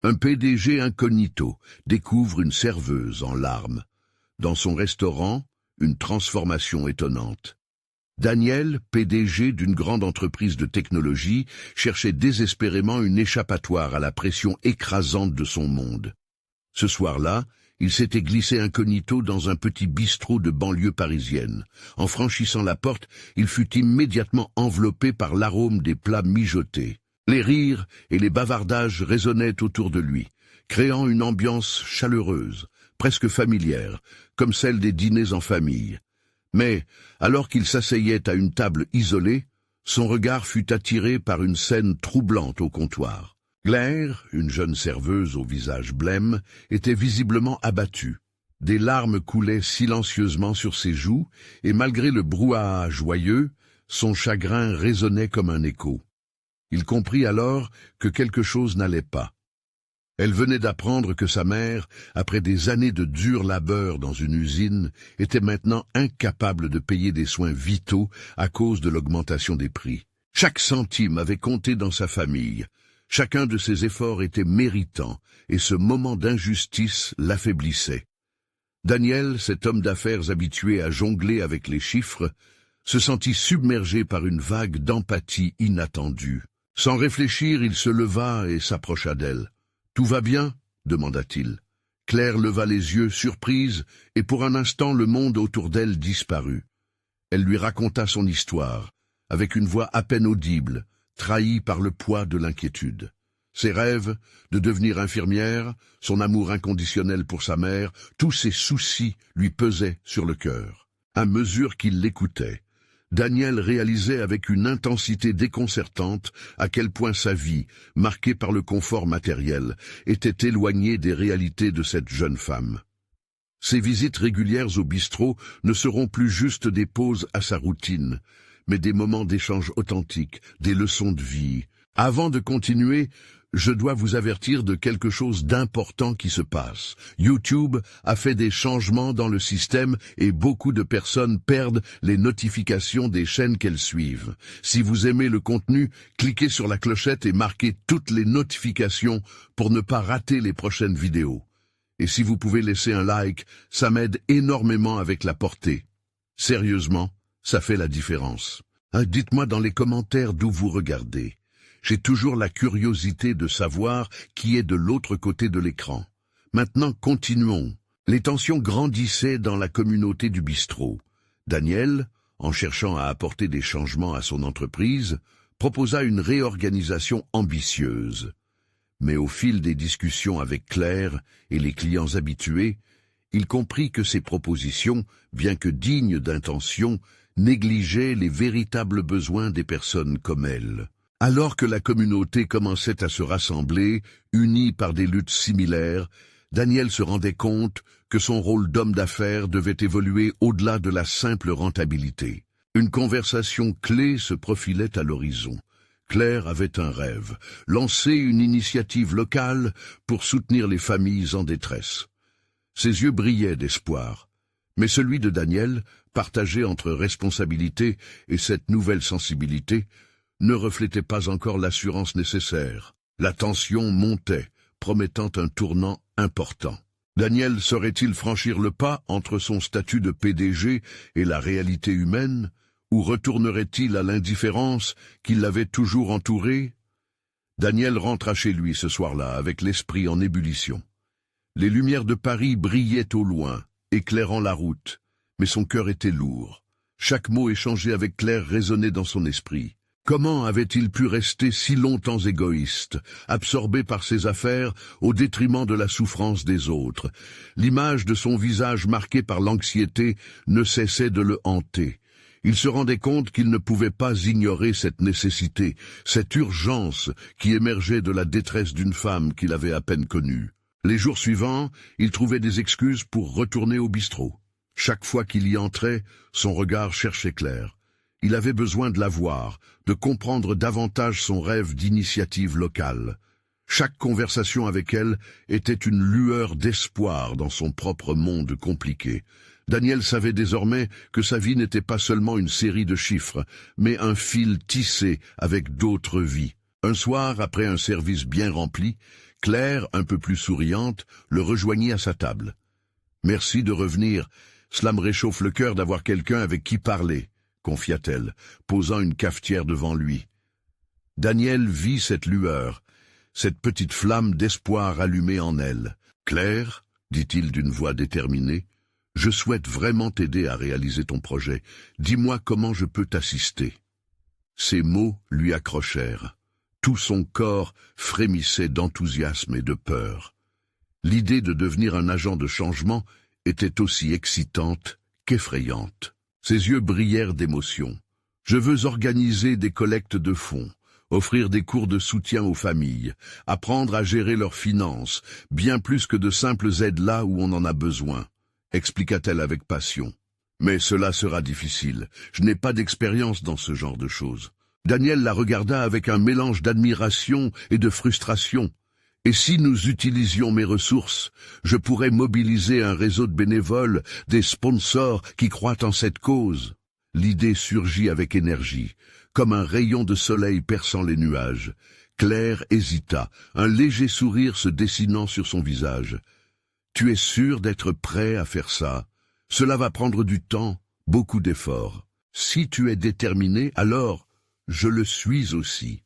Un PDG incognito découvre une serveuse en larmes. Dans son restaurant, une transformation étonnante. Daniel, PDG d'une grande entreprise de technologie, cherchait désespérément une échappatoire à la pression écrasante de son monde. Ce soir-là, il s'était glissé incognito dans un petit bistrot de banlieue parisienne. En franchissant la porte, il fut immédiatement enveloppé par l'arôme des plats mijotés. Les rires et les bavardages résonnaient autour de lui, créant une ambiance chaleureuse, presque familière, comme celle des dîners en famille. Mais, alors qu'il s'asseyait à une table isolée, son regard fut attiré par une scène troublante au comptoir. Claire, une jeune serveuse au visage blême, était visiblement abattue. Des larmes coulaient silencieusement sur ses joues, et malgré le brouhaha joyeux, son chagrin résonnait comme un écho. Il comprit alors que quelque chose n'allait pas. Elle venait d'apprendre que sa mère, après des années de dur labeur dans une usine, était maintenant incapable de payer des soins vitaux à cause de l'augmentation des prix. Chaque centime avait compté dans sa famille. Chacun de ses efforts était méritant, et ce moment d'injustice l'affaiblissait. Daniel, cet homme d'affaires habitué à jongler avec les chiffres, se sentit submergé par une vague d'empathie inattendue. Sans réfléchir, il se leva et s'approcha d'elle. « Tout va bien ?» demanda-t-il. Claire leva les yeux, surprise, et pour un instant le monde autour d'elle disparut. Elle lui raconta son histoire, avec une voix à peine audible, trahie par le poids de l'inquiétude. Ses rêves, de devenir infirmière, son amour inconditionnel pour sa mère, tous ses soucis lui pesaient sur le cœur. À mesure qu'il l'écoutait, Daniel réalisait avec une intensité déconcertante à quel point sa vie, marquée par le confort matériel, était éloignée des réalités de cette jeune femme. Ses visites régulières au bistrot ne seront plus juste des pauses à sa routine, mais des moments d'échange authentiques, des leçons de vie. Avant de continuer, je dois vous avertir de quelque chose d'important qui se passe. YouTube a fait des changements dans le système et beaucoup de personnes perdent les notifications des chaînes qu'elles suivent. Si vous aimez le contenu, cliquez sur la clochette et marquez toutes les notifications pour ne pas rater les prochaines vidéos. Et si vous pouvez laisser un like, ça m'aide énormément avec la portée. Sérieusement, ça fait la différence. Dites-moi dans les commentaires d'où vous regardez. J'ai toujours la curiosité de savoir qui est de l'autre côté de l'écran. Maintenant, continuons. Les tensions grandissaient dans la communauté du bistrot. Daniel, en cherchant à apporter des changements à son entreprise, proposa une réorganisation ambitieuse. Mais au fil des discussions avec Claire et les clients habitués, il comprit que ces propositions, bien que dignes d'intention, négligeaient les véritables besoins des personnes comme elle. Alors que la communauté commençait à se rassembler, unie par des luttes similaires, Daniel se rendait compte que son rôle d'homme d'affaires devait évoluer au-delà de la simple rentabilité. Une conversation clé se profilait à l'horizon. Claire avait un rêve, lancer une initiative locale pour soutenir les familles en détresse. Ses yeux brillaient d'espoir, mais celui de Daniel, partagé entre responsabilité et cette nouvelle sensibilité, ne reflétait pas encore l'assurance nécessaire. La tension montait, promettant un tournant important. Daniel saurait-il franchir le pas entre son statut de PDG et la réalité humaine, ou retournerait-il à l'indifférence qui l'avait toujours entouré? Daniel rentra chez lui ce soir-là avec l'esprit en ébullition. Les lumières de Paris brillaient au loin, éclairant la route, mais son cœur était lourd. Chaque mot échangé avec Claire résonnait dans son esprit. Comment avait-il pu rester si longtemps égoïste, absorbé par ses affaires au détriment de la souffrance des autres? L'image de son visage marqué par l'anxiété ne cessait de le hanter. Il se rendait compte qu'il ne pouvait pas ignorer cette nécessité, cette urgence qui émergeait de la détresse d'une femme qu'il avait à peine connue. Les jours suivants, il trouvait des excuses pour retourner au bistrot. Chaque fois qu'il y entrait, son regard cherchait Claire. Il avait besoin de la voir, de comprendre davantage son rêve d'initiative locale. Chaque conversation avec elle était une lueur d'espoir dans son propre monde compliqué. Daniel savait désormais que sa vie n'était pas seulement une série de chiffres, mais un fil tissé avec d'autres vies. Un soir, après un service bien rempli, Claire, un peu plus souriante, le rejoignit à sa table. « Merci de revenir. Cela me réchauffe le cœur d'avoir quelqu'un avec qui parler, » confia-t-elle, posant une cafetière devant lui. Daniel vit cette lueur, cette petite flamme d'espoir allumée en elle. « Claire, » dit-il d'une voix déterminée, « je souhaite vraiment t'aider à réaliser ton projet. Dis-moi comment je peux t'assister. » Ces mots lui accrochèrent. Tout son corps frémissait d'enthousiasme et de peur. L'idée de devenir un agent de changement était aussi excitante qu'effrayante. Ses yeux brillèrent d'émotion. « Je veux organiser des collectes de fonds, offrir des cours de soutien aux familles, apprendre à gérer leurs finances, bien plus que de simples aides là où on en a besoin, » expliqua-t-elle avec passion. « Mais cela sera difficile. Je n'ai pas d'expérience dans ce genre de choses. » Daniel la regarda avec un mélange d'admiration et de frustration. « Et si nous utilisions mes ressources, je pourrais mobiliser un réseau de bénévoles, des sponsors qui croient en cette cause. » L'idée surgit avec énergie, comme un rayon de soleil perçant les nuages. Claire hésita, un léger sourire se dessinant sur son visage. « Tu es sûr d'être prêt à faire ça? Cela va prendre du temps, beaucoup d'efforts. Si tu es déterminé, alors je le suis aussi. »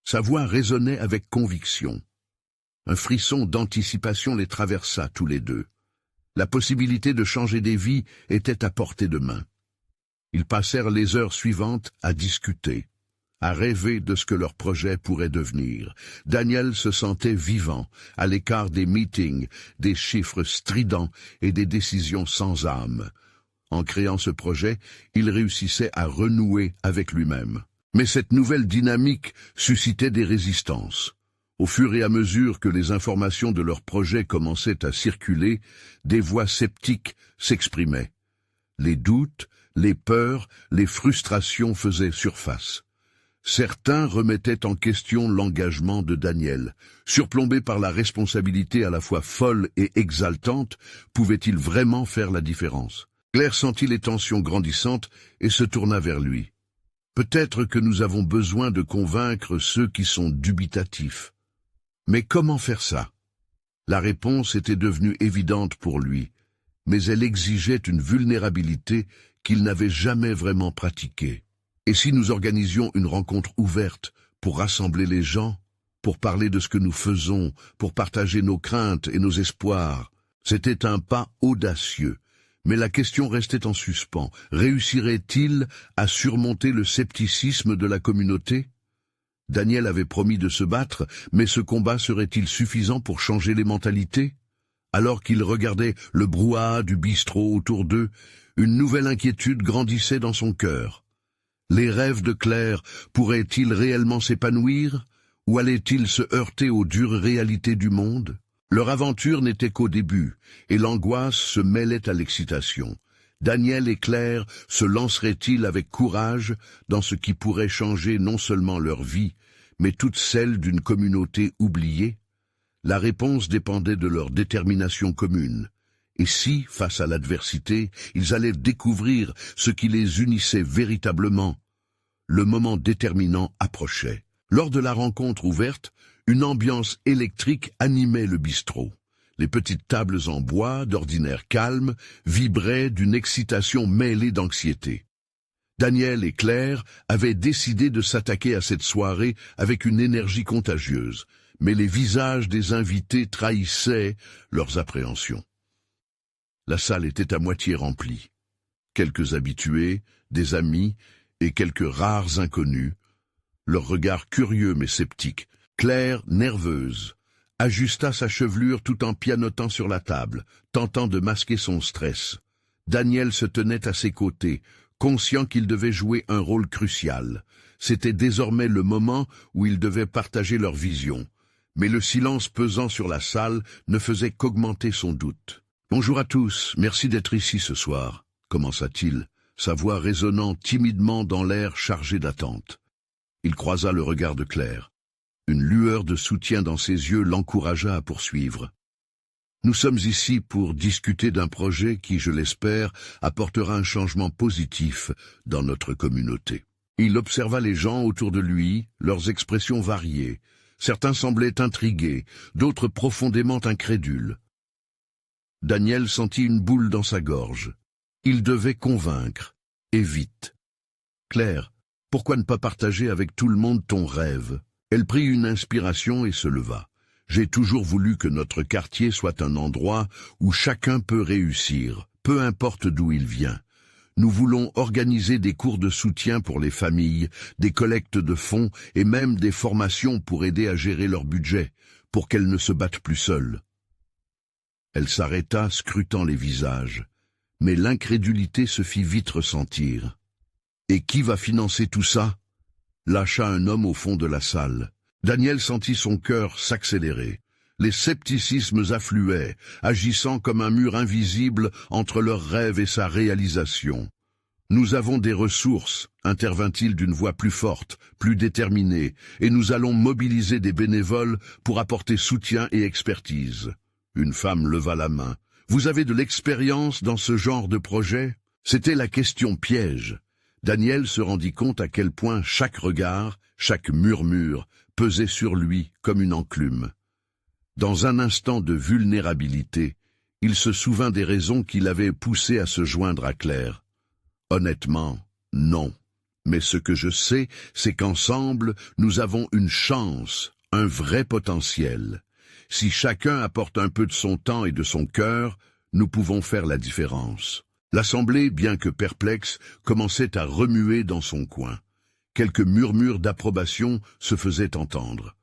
Sa voix résonnait avec conviction. Un frisson d'anticipation les traversa tous les deux. La possibilité de changer des vies était à portée de main. Ils passèrent les heures suivantes à discuter, à rêver de ce que leur projet pourrait devenir. Daniel se sentait vivant, à l'écart des meetings, des chiffres stridents et des décisions sans âme. En créant ce projet, il réussissait à renouer avec lui-même. Mais cette nouvelle dynamique suscitait des résistances. Au fur et à mesure que les informations de leur projet commençaient à circuler, des voix sceptiques s'exprimaient. Les doutes, les peurs, les frustrations faisaient surface. Certains remettaient en question l'engagement de Daniel. Surplombé par la responsabilité à la fois folle et exaltante, pouvait-il vraiment faire la différence? Claire sentit les tensions grandissantes et se tourna vers lui. « Peut-être que nous avons besoin de convaincre ceux qui sont dubitatifs. Mais comment faire ça ?» La réponse était devenue évidente pour lui, mais elle exigeait une vulnérabilité qu'il n'avait jamais vraiment pratiquée. Et si nous organisions une rencontre ouverte pour rassembler les gens, pour parler de ce que nous faisons, pour partager nos craintes et nos espoirs? C'était un pas audacieux, mais la question restait en suspens. Réussirait-il à surmonter le scepticisme de la communauté? Daniel avait promis de se battre, mais ce combat serait-il suffisant pour changer les mentalités? Alors qu'ils regardaient le brouhaha du bistrot autour d'eux, une nouvelle inquiétude grandissait dans son cœur. Les rêves de Claire pourraient-ils réellement s'épanouir, ou allaient-ils se heurter aux dures réalités du monde? Leur aventure n'était qu'au début, et l'angoisse se mêlait à l'excitation. Daniel et Claire se lanceraient-ils avec courage dans ce qui pourrait changer non seulement leur vie, mais toute celle d'une communauté oubliée? La réponse dépendait de leur détermination commune. Et si, face à l'adversité, ils allaient découvrir ce qui les unissait véritablement? Le moment déterminant approchait. Lors de la rencontre ouverte, une ambiance électrique animait le bistrot. Les petites tables en bois, d'ordinaire calmes, vibraient d'une excitation mêlée d'anxiété. Daniel et Claire avaient décidé de s'attaquer à cette soirée avec une énergie contagieuse, mais les visages des invités trahissaient leurs appréhensions. La salle était à moitié remplie. Quelques habitués, des amis et quelques rares inconnus, leurs regards curieux mais sceptiques. Claire, nerveuse, ajusta sa chevelure tout en pianotant sur la table, tentant de masquer son stress. Daniel se tenait à ses côtés, conscient qu'il devait jouer un rôle crucial. C'était désormais le moment où ils devaient partager leur vision. Mais le silence pesant sur la salle ne faisait qu'augmenter son doute. « Bonjour à tous, merci d'être ici ce soir », commença-t-il, sa voix résonnant timidement dans l'air chargé d'attente. Il croisa le regard de Claire. Une lueur de soutien dans ses yeux l'encouragea à poursuivre. « Nous sommes ici pour discuter d'un projet qui, je l'espère, apportera un changement positif dans notre communauté. » Il observa les gens autour de lui, leurs expressions variées, Certains semblaient intrigués, d'autres profondément incrédules. Daniel sentit une boule dans sa gorge. Il devait convaincre, et vite. « Claire, pourquoi ne pas partager avec tout le monde ton rêve ?» Elle prit une inspiration et se leva. « J'ai toujours voulu que notre quartier soit un endroit où chacun peut réussir, peu importe d'où il vient. Nous voulons organiser des cours de soutien pour les familles, des collectes de fonds et même des formations pour aider à gérer leur budget, pour qu'elles ne se battent plus seules. » Elle s'arrêta, scrutant les visages, mais l'incrédulité se fit vite ressentir. « Et qui va financer tout ça ?» lâcha un homme au fond de la salle. Daniel sentit son cœur s'accélérer. Les scepticismes affluaient, agissant comme un mur invisible entre leur rêve et sa réalisation. « Nous avons des ressources, intervint-il d'une voix plus forte, plus déterminée, et nous allons mobiliser des bénévoles pour apporter soutien et expertise. » Une femme leva la main. « Vous avez de l'expérience dans ce genre de projet ?» C'était la question piège. Daniel se rendit compte à quel point chaque regard, chaque murmure, pesait sur lui comme une enclume. Dans un instant de vulnérabilité, il se souvint des raisons qui l'avaient poussé à se joindre à Claire. « Honnêtement, non. Mais ce que je sais, c'est qu'ensemble, nous avons une chance, un vrai potentiel. Si chacun apporte un peu de son temps et de son cœur, nous pouvons faire la différence. » L'assemblée, bien que perplexe, commençait à remuer dans son coin. Quelques murmures d'approbation se faisaient entendre.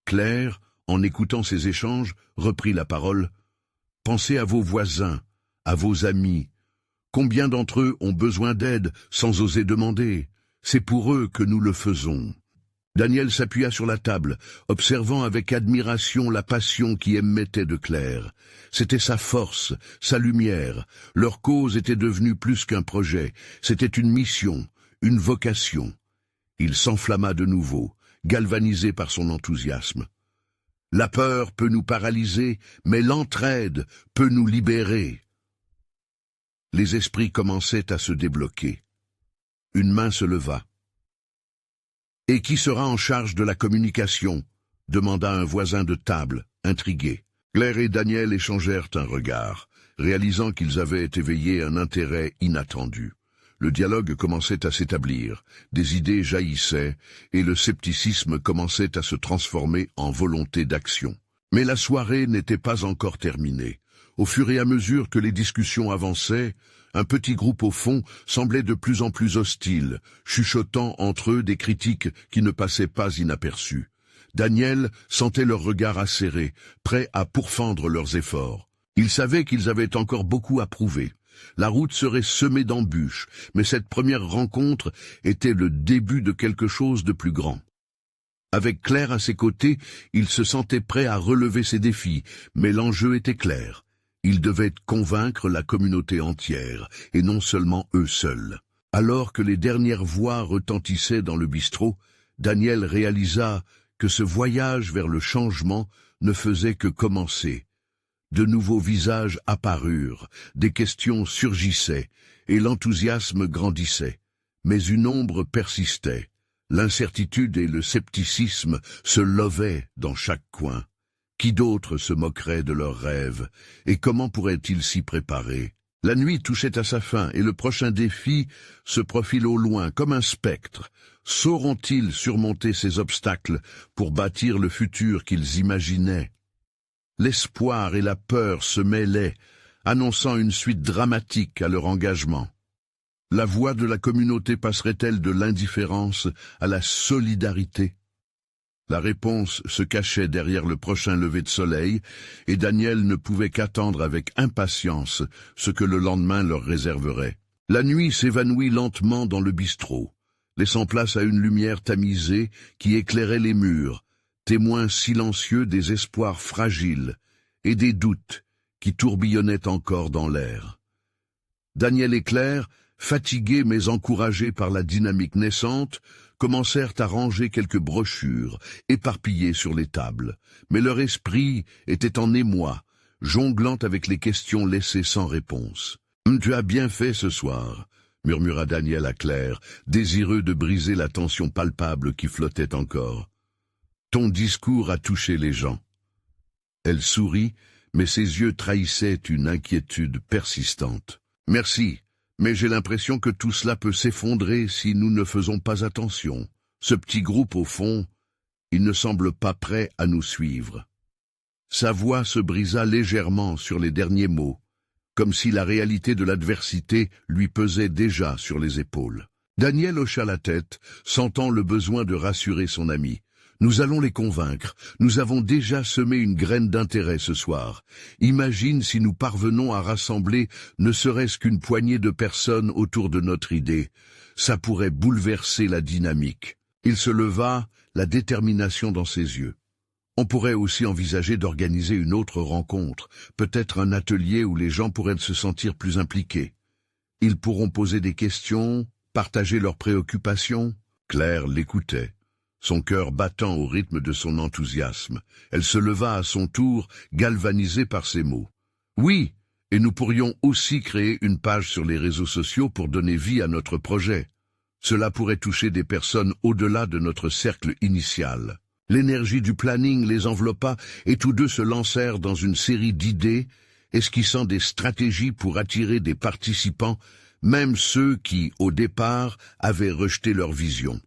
Claire, en écoutant ces échanges, reprit la parole. « Pensez à vos voisins, à vos amis. Combien d'entre eux ont besoin d'aide sans oser demander? C'est pour eux que nous le faisons. » Daniel s'appuya sur la table, observant avec admiration la passion qui émettait de Claire. C'était sa force, sa lumière. Leur cause était devenue plus qu'un projet. C'était une mission, une vocation. Il s'enflamma de nouveau, galvanisé par son enthousiasme. « La peur peut nous paralyser, mais l'entraide peut nous libérer. » Les esprits commençaient à se débloquer. Une main se leva. « Et qui sera en charge de la communication ?» demanda un voisin de table, intrigué. Claire et Daniel échangèrent un regard, réalisant qu'ils avaient éveillé un intérêt inattendu. Le dialogue commençait à s'établir, des idées jaillissaient, et le scepticisme commençait à se transformer en volonté d'action. Mais la soirée n'était pas encore terminée. Au fur et à mesure que les discussions avançaient, un petit groupe au fond semblait de plus en plus hostile, chuchotant entre eux des critiques qui ne passaient pas inaperçues. Daniel sentait leurs regards acérés, prêts à pourfendre leurs efforts. Il savait qu'ils avaient encore beaucoup à prouver. La route serait semée d'embûches, mais cette première rencontre était le début de quelque chose de plus grand. Avec Claire à ses côtés, il se sentait prêt à relever ses défis, mais l'enjeu était clair. Ils devaient convaincre la communauté entière, et non seulement eux seuls. Alors que les dernières voix retentissaient dans le bistrot, Daniel réalisa que ce voyage vers le changement ne faisait que commencer. De nouveaux visages apparurent, des questions surgissaient, et l'enthousiasme grandissait. Mais une ombre persistait. L'incertitude et le scepticisme se levaient dans chaque coin. Qui d'autre se moquerait de leurs rêves, et comment pourrait-il s'y préparer? La nuit touchait à sa fin, et le prochain défi se profile au loin, comme un spectre. Sauront-ils surmonter ces obstacles pour bâtir le futur qu'ils imaginaient? L'espoir et la peur se mêlaient, annonçant une suite dramatique à leur engagement. La voix de la communauté passerait-elle de l'indifférence à la solidarité? La réponse se cachait derrière le prochain lever de soleil, et Daniel ne pouvait qu'attendre avec impatience ce que le lendemain leur réserverait. La nuit s'évanouit lentement dans le bistrot, laissant place à une lumière tamisée qui éclairait les murs, témoin silencieux des espoirs fragiles et des doutes qui tourbillonnaient encore dans l'air. Daniel et Claire, fatigués mais encouragés par la dynamique naissante, commencèrent à ranger quelques brochures, éparpillées sur les tables, mais leur esprit était en émoi, jonglant avec les questions laissées sans réponse. « Tu as bien fait ce soir », murmura Daniel à Claire, désireux de briser la tension palpable qui flottait encore. Ton discours a touché les gens. » Elle sourit, mais ses yeux trahissaient une inquiétude persistante. « Merci, mais j'ai l'impression que tout cela peut s'effondrer si nous ne faisons pas attention. Ce petit groupe, au fond, il ne semble pas prêt à nous suivre. » Sa voix se brisa légèrement sur les derniers mots, comme si la réalité de l'adversité lui pesait déjà sur les épaules. Daniel hocha la tête, sentant le besoin de rassurer son ami. « Nous allons les convaincre. Nous avons déjà semé une graine d'intérêt ce soir. Imagine si nous parvenons à rassembler ne serait-ce qu'une poignée de personnes autour de notre idée. Ça pourrait bouleverser la dynamique. » Il se leva, la détermination dans ses yeux. On pourrait aussi envisager d'organiser une autre rencontre, peut-être un atelier où les gens pourraient se sentir plus impliqués. Ils pourront poser des questions, partager leurs préoccupations. Claire l'écoutait, son cœur battant au rythme de son enthousiasme. Elle se leva à son tour, galvanisée par ces mots. « Oui, et nous pourrions aussi créer une page sur les réseaux sociaux pour donner vie à notre projet. Cela pourrait toucher des personnes au-delà de notre cercle initial. » L'énergie du planning les enveloppa et tous deux se lancèrent dans une série d'idées, esquissant des stratégies pour attirer des participants, même ceux qui, au départ, avaient rejeté leur vision.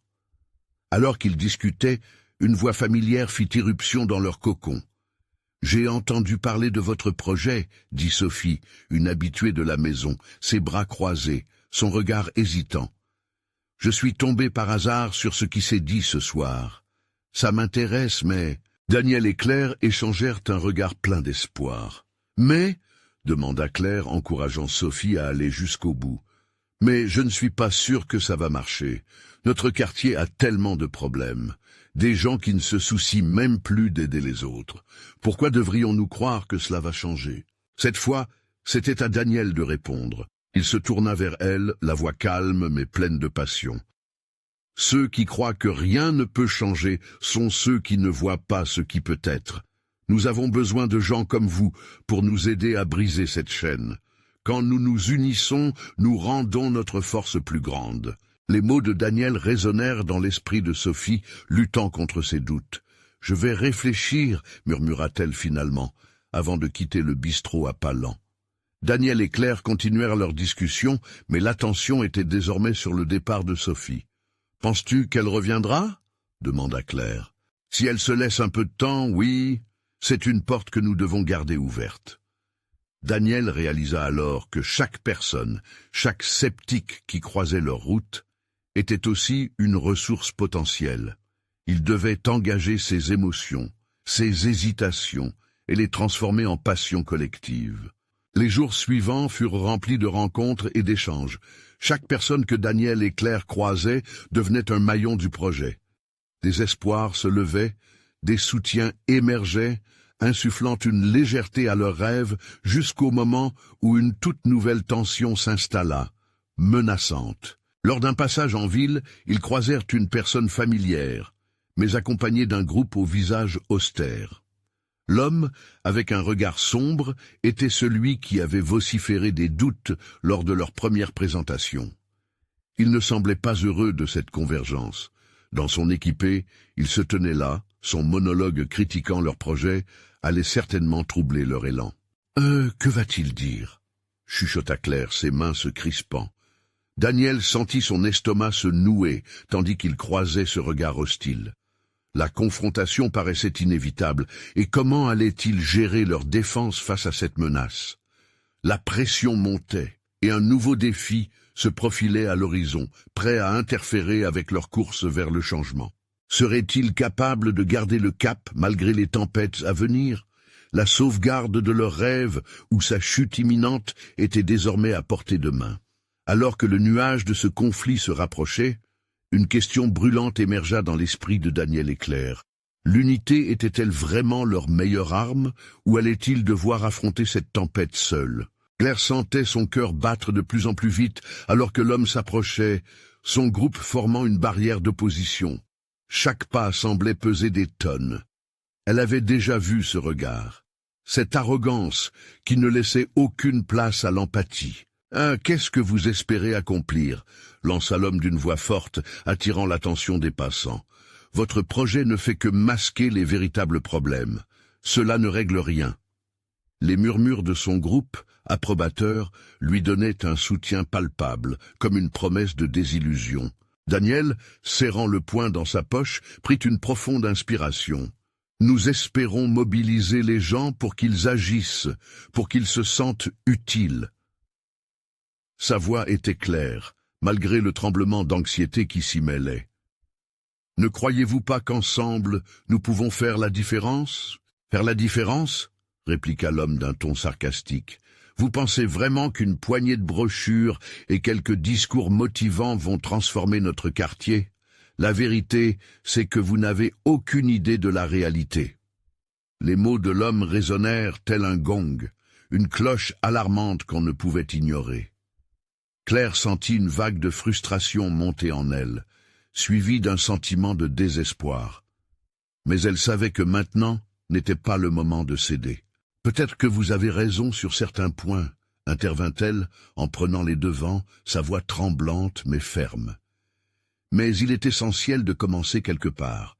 Alors qu'ils discutaient, une voix familière fit irruption dans leur cocon. « J'ai entendu parler de votre projet, » dit Sophie, une habituée de la maison, ses bras croisés, son regard hésitant. « Je suis tombée par hasard sur ce qui s'est dit ce soir. Ça m'intéresse, mais... » Daniel et Claire échangèrent un regard plein d'espoir. « Mais... » demanda Claire, encourageant Sophie à aller jusqu'au bout. « Mais je ne suis pas sûr que ça va marcher. Notre quartier a tellement de problèmes. Des gens qui ne se soucient même plus d'aider les autres. Pourquoi devrions-nous croire que cela va changer ?» Cette fois, c'était à Daniel de répondre. Il se tourna vers elle, la voix calme mais pleine de passion. « Ceux qui croient que rien ne peut changer sont ceux qui ne voient pas ce qui peut être. Nous avons besoin de gens comme vous pour nous aider à briser cette chaîne. Quand nous nous unissons, nous rendons notre force plus grande. » Les mots de Daniel résonnèrent dans l'esprit de Sophie, luttant contre ses doutes. « Je vais réfléchir, » murmura-t-elle finalement, avant de quitter le bistrot à pas lents. Daniel et Claire continuèrent leur discussion, mais l'attention était désormais sur le départ de Sophie. « Penses-tu qu'elle reviendra ?» demanda Claire. « Si elle se laisse un peu de temps, oui, c'est une porte que nous devons garder ouverte. » Daniel réalisa alors que chaque personne, chaque sceptique qui croisait leur route, était aussi une ressource potentielle. Il devait engager ses émotions, ses hésitations, et les transformer en passion collective. Les jours suivants furent remplis de rencontres et d'échanges. Chaque personne que Daniel et Claire croisaient devenait un maillon du projet. Des espoirs se levaient, des soutiens émergeaient, insufflant une légèreté à leurs rêves jusqu'au moment où une toute nouvelle tension s'installa, menaçante. Lors d'un passage en ville, ils croisèrent une personne familière, mais accompagnée d'un groupe au visage austère. L'homme, avec un regard sombre, était celui qui avait vociféré des doutes lors de leur première présentation. Il ne semblait pas heureux de cette convergence. Dans son équipée, il se tenait là, son monologue critiquant leur projet allait certainement troubler leur élan. « Que va-t-il dire ?» chuchota Claire, ses mains se crispant. Daniel sentit son estomac se nouer, tandis qu'il croisait ce regard hostile. La confrontation paraissait inévitable, et comment allaient-ils gérer leur défense face à cette menace? La pression montait, et un nouveau défi se profilait à l'horizon, prêt à interférer avec leur course vers le changement. Seraient-ils capables de garder le cap malgré les tempêtes à venir? La sauvegarde de leurs rêves ou sa chute imminente était désormais à portée de main. Alors que le nuage de ce conflit se rapprochait, une question brûlante émergea dans l'esprit de Daniel et Claire. L'unité était-elle vraiment leur meilleure arme, ou allaient-ils devoir affronter cette tempête seuls? Claire sentait son cœur battre de plus en plus vite alors que l'homme s'approchait, son groupe formant une barrière d'opposition. Chaque pas semblait peser des tonnes. Elle avait déjà vu ce regard, cette arrogance qui ne laissait aucune place à l'empathie. « Ah, qu'est-ce que vous espérez accomplir ?» lança l'homme d'une voix forte, attirant l'attention des passants. « Votre projet ne fait que masquer les véritables problèmes. Cela ne règle rien. Les murmures de son groupe, approbateur, lui donnaient un soutien palpable, comme une promesse de désillusion. Daniel, serrant le poing dans sa poche, prit une profonde inspiration. Nous espérons mobiliser les gens pour qu'ils agissent, pour qu'ils se sentent utiles. Sa voix était claire, malgré le tremblement d'anxiété qui s'y mêlait. Ne croyez-vous pas qu'ensemble, nous pouvons faire la différence? Faire la différence? Répliqua l'homme d'un ton sarcastique. Vous pensez vraiment qu'une poignée de brochures et quelques discours motivants vont transformer notre quartier? La vérité, c'est que vous n'avez aucune idée de la réalité. Les mots de l'homme résonnèrent tel un gong, une cloche alarmante qu'on ne pouvait ignorer. Claire sentit une vague de frustration monter en elle, suivie d'un sentiment de désespoir. Mais elle savait que maintenant n'était pas le moment de céder. Peut-être que vous avez raison sur certains points, intervint-elle en prenant les devants, sa voix tremblante mais ferme. Mais il est essentiel de commencer quelque part.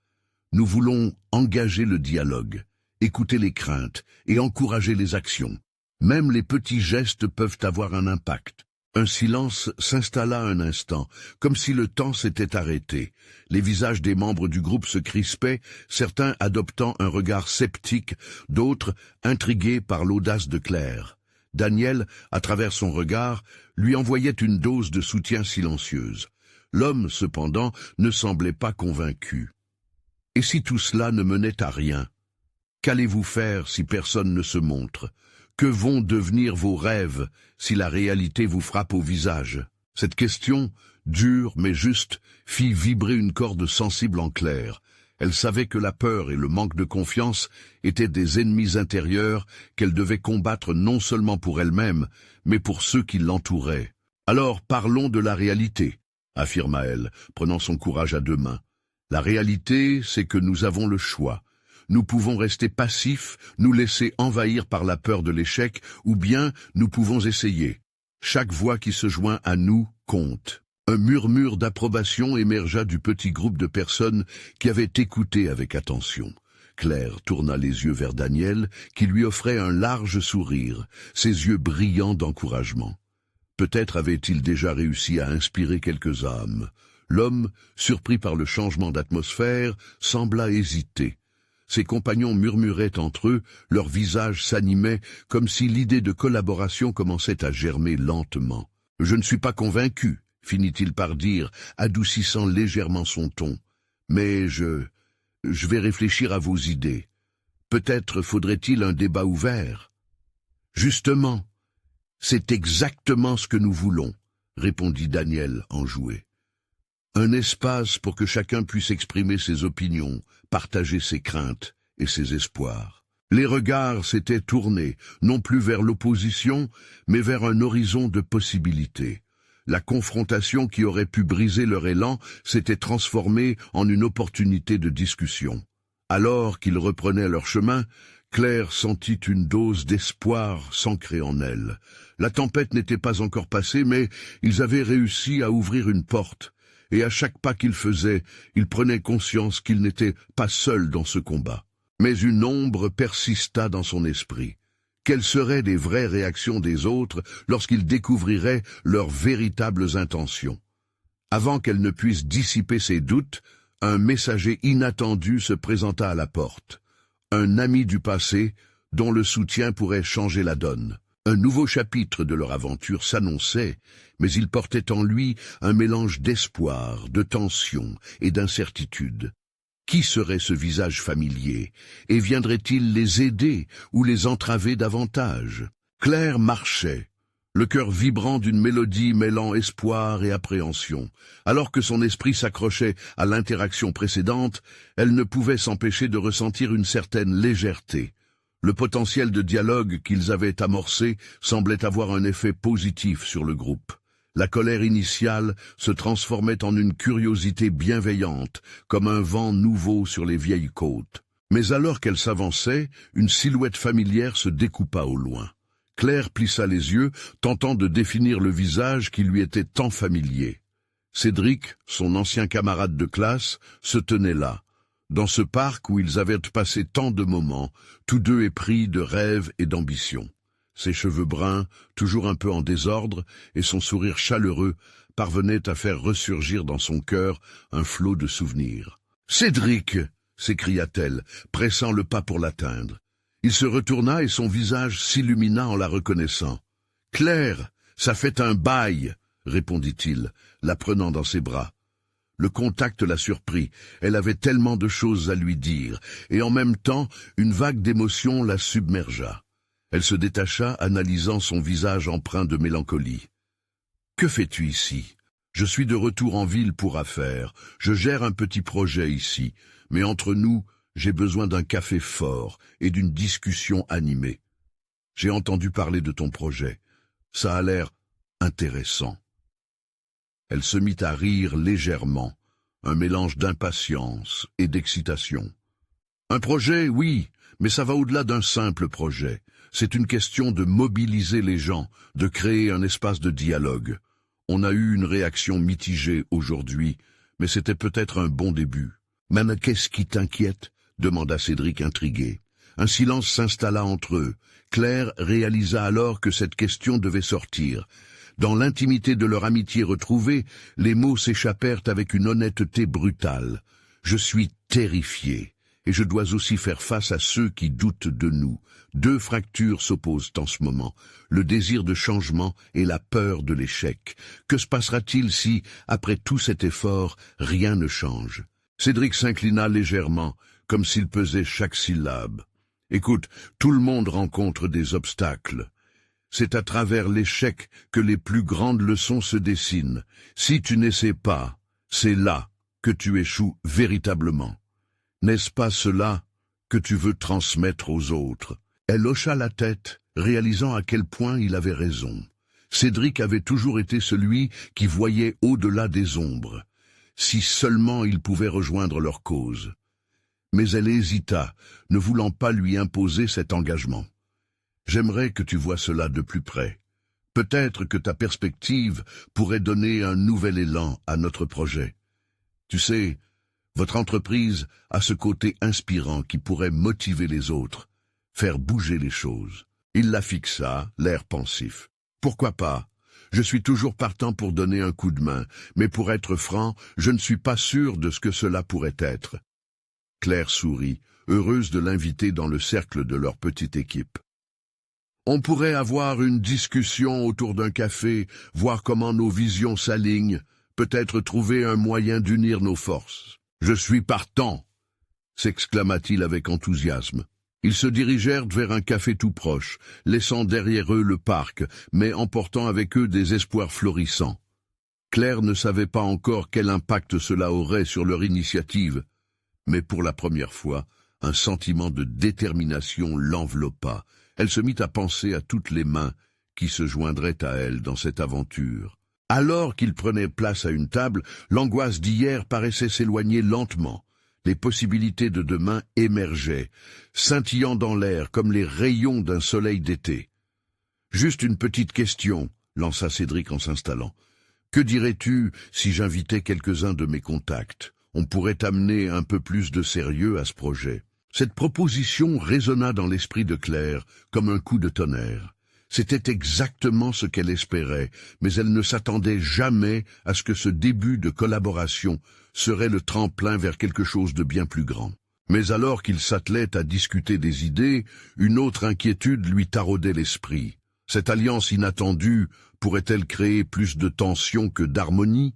Nous voulons engager le dialogue, écouter les craintes et encourager les actions. Même les petits gestes peuvent avoir un impact. Un silence s'installa un instant, comme si le temps s'était arrêté. Les visages des membres du groupe se crispaient, certains adoptant un regard sceptique, d'autres intrigués par l'audace de Claire. Daniel, à travers son regard, lui envoyait une dose de soutien silencieuse. L'homme, cependant, ne semblait pas convaincu. Et si tout cela ne menait à rien? Qu'allez-vous faire si personne ne se montre? Que vont devenir vos rêves si la réalité vous frappe au visage? Cette question, dure mais juste, fit vibrer une corde sensible en Claire. Elle savait que la peur et le manque de confiance étaient des ennemis intérieurs qu'elle devait combattre non seulement pour elle-même, mais pour ceux qui l'entouraient. « Alors parlons de la réalité », affirma-t-elle, prenant son courage à deux mains. « La réalité, c'est que nous avons le choix. Nous pouvons rester passifs, nous laisser envahir par la peur de l'échec, ou bien nous pouvons essayer. Chaque voix qui se joint à nous compte. » Un murmure d'approbation émergea du petit groupe de personnes qui avaient écouté avec attention. Claire tourna les yeux vers Daniel, qui lui offrait un large sourire, ses yeux brillants d'encouragement. Peut-être avait-il déjà réussi à inspirer quelques âmes. L'homme, surpris par le changement d'atmosphère, sembla hésiter. Ses compagnons murmuraient entre eux, leurs visages s'animaient comme si l'idée de collaboration commençait à germer lentement. « Je ne suis pas convaincu », finit-il par dire, adoucissant légèrement son ton. « Mais je vais réfléchir à vos idées. Peut-être faudrait-il un débat ouvert. »« Justement, c'est exactement ce que nous voulons, » répondit Daniel enjoué. « Un espace pour que chacun puisse exprimer ses opinions, partager ses craintes et ses espoirs. » Les regards s'étaient tournés, non plus vers l'opposition, mais vers un horizon de possibilités. La confrontation qui aurait pu briser leur élan s'était transformée en une opportunité de discussion. Alors qu'ils reprenaient leur chemin, Claire sentit une dose d'espoir s'ancrer en elle. La tempête n'était pas encore passée, mais ils avaient réussi à ouvrir une porte, et à chaque pas qu'ils faisaient, ils prenaient conscience qu'ils n'étaient pas seuls dans ce combat. Mais une ombre persista dans son esprit. Quelles seraient les vraies réactions des autres lorsqu'ils découvriraient leurs véritables intentions? Avant qu'elle ne puisse dissiper ses doutes, un messager inattendu se présenta à la porte. Un ami du passé, dont le soutien pourrait changer la donne. Un nouveau chapitre de leur aventure s'annonçait, mais il portait en lui un mélange d'espoir, de tension et d'incertitude. Qui serait ce visage familier, et viendrait-il les aider ou les entraver davantage? Claire marchait, le cœur vibrant d'une mélodie mêlant espoir et appréhension. Alors que son esprit s'accrochait à l'interaction précédente, elle ne pouvait s'empêcher de ressentir une certaine légèreté. Le potentiel de dialogue qu'ils avaient amorcé semblait avoir un effet positif sur le groupe. La colère initiale se transformait en une curiosité bienveillante, comme un vent nouveau sur les vieilles côtes. Mais alors qu'elle s'avançait, une silhouette familière se découpa au loin. Claire plissa les yeux, tentant de définir le visage qui lui était tant familier. Cédric, son ancien camarade de classe, se tenait là, dans ce parc où ils avaient passé tant de moments, tous deux épris de rêves et d'ambition. Ses cheveux bruns, toujours un peu en désordre, et son sourire chaleureux parvenaient à faire ressurgir dans son cœur un flot de souvenirs. « Cédric !» s'écria-t-elle, pressant le pas pour l'atteindre. Il se retourna et son visage s'illumina en la reconnaissant. « Claire, ça fait un bail !» répondit-il, la prenant dans ses bras. Le contact la surprit, elle avait tellement de choses à lui dire, et en même temps, une vague d'émotion la submergea. Elle se détacha, analysant son visage empreint de mélancolie. « Que fais-tu ici ? Je suis de retour en ville pour affaires, je gère un petit projet ici, mais entre nous, j'ai besoin d'un café fort et d'une discussion animée. J'ai entendu parler de ton projet, ça a l'air intéressant. » Elle se mit à rire légèrement, un mélange d'impatience et d'excitation. « Un projet, oui, mais ça va au-delà d'un simple projet. C'est une question de mobiliser les gens, de créer un espace de dialogue. On a eu une réaction mitigée aujourd'hui, mais c'était peut-être un bon début. »« Mais qu'est-ce qui t'inquiète ?» demanda Cédric intrigué. Un silence s'installa entre eux. Claire réalisa alors que cette question devait sortir. Dans l'intimité de leur amitié retrouvée, les mots s'échappèrent avec une honnêteté brutale. « Je suis terrifié, et je dois aussi faire face à ceux qui doutent de nous. Deux fractures s'opposent en ce moment, le désir de changement et la peur de l'échec. Que se passera-t-il si, après tout cet effort, rien ne change ?» Cédric s'inclina légèrement, comme s'il pesait chaque syllabe. « Écoute, tout le monde rencontre des obstacles. C'est à travers l'échec que les plus grandes leçons se dessinent. Si tu n'essaies pas, c'est là que tu échoues véritablement. N'est-ce pas cela que tu veux transmettre aux autres ?» Elle hocha la tête, réalisant à quel point il avait raison. Cédric avait toujours été celui qui voyait au-delà des ombres. Si seulement il pouvait rejoindre leur cause. Mais elle hésita, ne voulant pas lui imposer cet engagement. « J'aimerais que tu vois cela de plus près. Peut-être que ta perspective pourrait donner un nouvel élan à notre projet. Tu sais, votre entreprise a ce côté inspirant qui pourrait motiver les autres, faire bouger les choses. » Il la fixa, l'air pensif. « Pourquoi pas ? Je suis toujours partant pour donner un coup de main, mais pour être franc, je ne suis pas sûr de ce que cela pourrait être. » Claire sourit, heureuse de l'inviter dans le cercle de leur petite équipe. « On pourrait avoir une discussion autour d'un café, voir comment nos visions s'alignent, peut-être trouver un moyen d'unir nos forces. »« Je suis partant !» s'exclama-t-il avec enthousiasme. Ils se dirigèrent vers un café tout proche, laissant derrière eux le parc, mais emportant avec eux des espoirs florissants. Claire ne savait pas encore quel impact cela aurait sur leur initiative, mais pour la première fois, un sentiment de détermination l'enveloppa. Elle se mit à penser à toutes les mains qui se joindraient à elle dans cette aventure. Alors qu'ils prenaient place à une table, l'angoisse d'hier paraissait s'éloigner lentement. Les possibilités de demain émergeaient, scintillant dans l'air comme les rayons d'un soleil d'été. « Juste une petite question, » lança Cédric en s'installant. « Que dirais-tu si j'invitais quelques-uns de mes contacts ? On pourrait amener un peu plus de sérieux à ce projet. » Cette proposition résonna dans l'esprit de Claire comme un coup de tonnerre. C'était exactement ce qu'elle espérait, mais elle ne s'attendait jamais à ce que ce début de collaboration serait le tremplin vers quelque chose de bien plus grand. Mais alors qu'il s'attelait à discuter des idées, une autre inquiétude lui taraudait l'esprit. Cette alliance inattendue pourrait-elle créer plus de tension que d'harmonie ?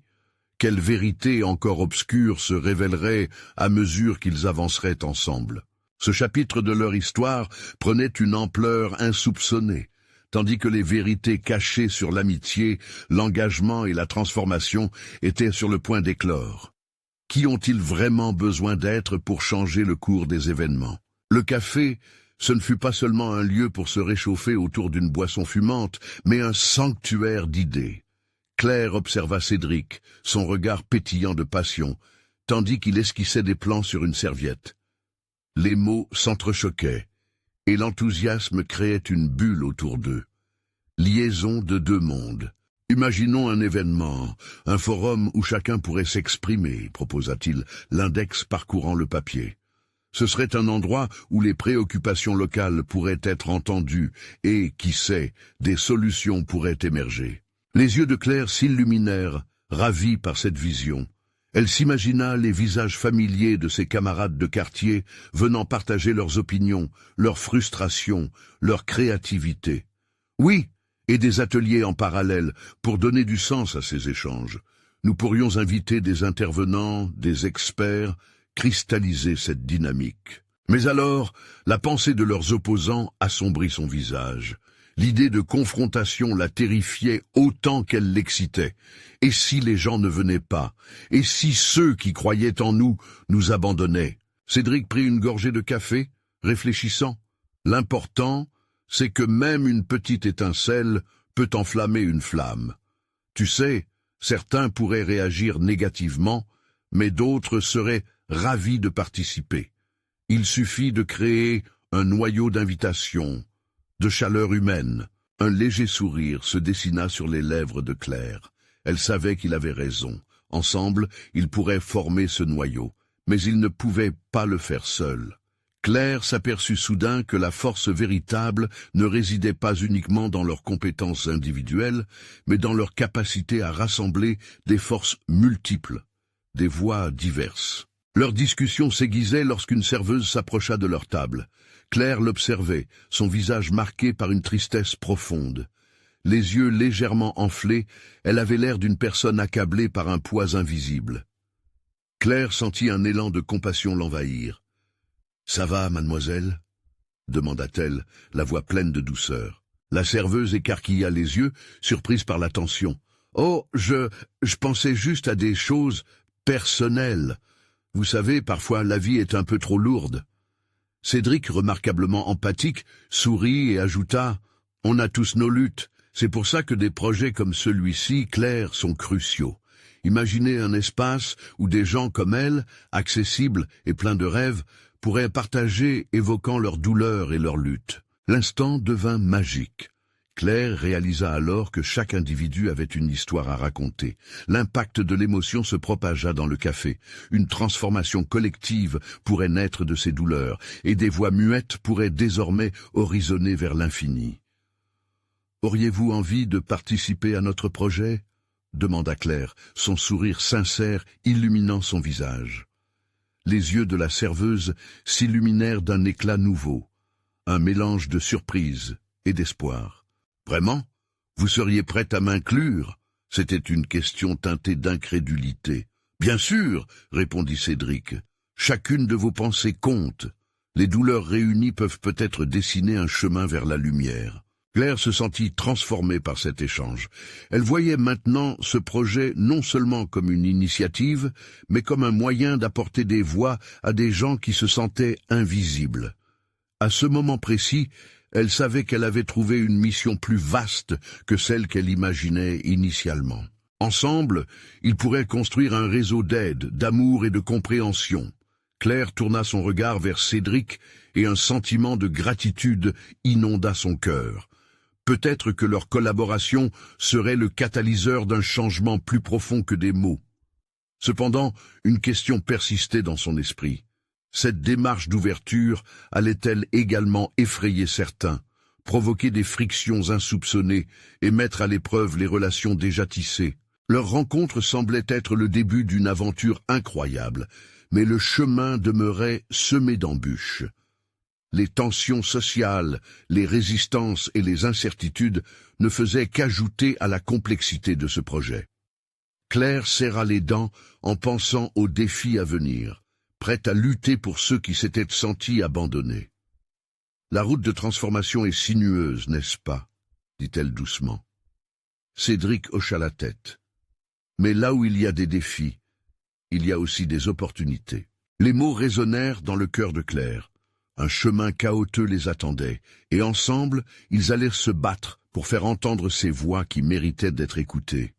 Quelle vérité encore obscure se révélerait à mesure qu'ils avanceraient ensemble ? Ce chapitre de leur histoire prenait une ampleur insoupçonnée, tandis que les vérités cachées sur l'amitié, l'engagement et la transformation étaient sur le point d'éclore. Qui ont-ils vraiment besoin d'être pour changer le cours des événements? Le café, ce ne fut pas seulement un lieu pour se réchauffer autour d'une boisson fumante, mais un sanctuaire d'idées. Claire observa Cédric, son regard pétillant de passion, tandis qu'il esquissait des plans sur une serviette. Les mots s'entrechoquaient, et l'enthousiasme créait une bulle autour d'eux. Liaison de deux mondes. Imaginons un événement, un forum où chacun pourrait s'exprimer, proposa-t-il, l'index parcourant le papier. Ce serait un endroit où les préoccupations locales pourraient être entendues et, qui sait, des solutions pourraient émerger. Les yeux de Claire s'illuminèrent, ravis par cette vision. Elle s'imagina les visages familiers de ses camarades de quartier venant partager leurs opinions, leurs frustrations, leur créativité. Oui, et des ateliers en parallèle pour donner du sens à ces échanges. Nous pourrions inviter des intervenants, des experts, cristalliser cette dynamique. Mais alors, la pensée de leurs opposants assombrit son visage. L'idée de confrontation la terrifiait autant qu'elle l'excitait. Et si les gens ne venaient pas? Et si ceux qui croyaient en nous nous abandonnaient? Cédric prit une gorgée de café, réfléchissant. L'important, c'est que même une petite étincelle peut enflammer une flamme. Tu sais, certains pourraient réagir négativement, mais d'autres seraient ravis de participer. Il suffit de créer un noyau d'invitation, de chaleur humaine. Un léger sourire se dessina sur les lèvres de Claire. Elle savait qu'il avait raison. Ensemble, ils pourraient former ce noyau, mais ils ne pouvaient pas le faire seuls. Claire s'aperçut soudain que la force véritable ne résidait pas uniquement dans leurs compétences individuelles, mais dans leur capacité à rassembler des forces multiples, des voix diverses. Leur discussion s'aiguisait lorsqu'une serveuse s'approcha de leur table. Claire l'observait, son visage marqué par une tristesse profonde. Les yeux légèrement enflés, elle avait l'air d'une personne accablée par un poids invisible. Claire sentit un élan de compassion l'envahir. « Ça va, mademoiselle ?» demanda-t-elle, la voix pleine de douceur. La serveuse écarquilla les yeux, surprise par la tension. « Oh, je pensais juste à des choses personnelles. Vous savez, parfois la vie est un peu trop lourde. » Cédric, remarquablement empathique, sourit et ajouta « On a tous nos luttes. C'est pour ça que des projets comme celui-ci, Claire, sont cruciaux. Imaginez un espace où des gens comme elle, accessibles et pleins de rêves, pourraient partager, évoquant leurs douleurs et leurs luttes. » L'instant devint magique. Claire réalisa alors que chaque individu avait une histoire à raconter. L'impact de l'émotion se propagea dans le café. Une transformation collective pourrait naître de ces douleurs, et des voix muettes pourraient désormais horizonner vers l'infini. « Auriez-vous envie de participer à notre projet ?» demanda Claire, son sourire sincère illuminant son visage. Les yeux de la serveuse s'illuminèrent d'un éclat nouveau, un mélange de surprise et d'espoir. « Vraiment? Vous seriez prête à m'inclure ?» C'était une question teintée d'incrédulité. « Bien sûr, » répondit Cédric. « Chacune de vos pensées compte. Les douleurs réunies peuvent peut-être dessiner un chemin vers la lumière. » Claire se sentit transformée par cet échange. Elle voyait maintenant ce projet non seulement comme une initiative, mais comme un moyen d'apporter des voix à des gens qui se sentaient invisibles. À ce moment précis, elle savait qu'elle avait trouvé une mission plus vaste que celle qu'elle imaginait initialement. Ensemble, ils pourraient construire un réseau d'aide, d'amour et de compréhension. Claire tourna son regard vers Cédric et un sentiment de gratitude inonda son cœur. Peut-être que leur collaboration serait le catalyseur d'un changement plus profond que des mots. Cependant, une question persistait dans son esprit. Cette démarche d'ouverture allait-elle également effrayer certains, provoquer des frictions insoupçonnées et mettre à l'épreuve les relations déjà tissées? Leur rencontre semblait être le début d'une aventure incroyable, mais le chemin demeurait semé d'embûches. Les tensions sociales, les résistances et les incertitudes ne faisaient qu'ajouter à la complexité de ce projet. Claire serra les dents en pensant aux défis à venir, prête à lutter pour ceux qui s'étaient sentis abandonnés. « La route de transformation est sinueuse, n'est-ce pas ?» dit-elle doucement. Cédric hocha la tête. « Mais là où il y a des défis, il y a aussi des opportunités. » Les mots résonnèrent dans le cœur de Claire. Un chemin chaotique les attendait, et ensemble, ils allèrent se battre pour faire entendre ces voix qui méritaient d'être écoutées.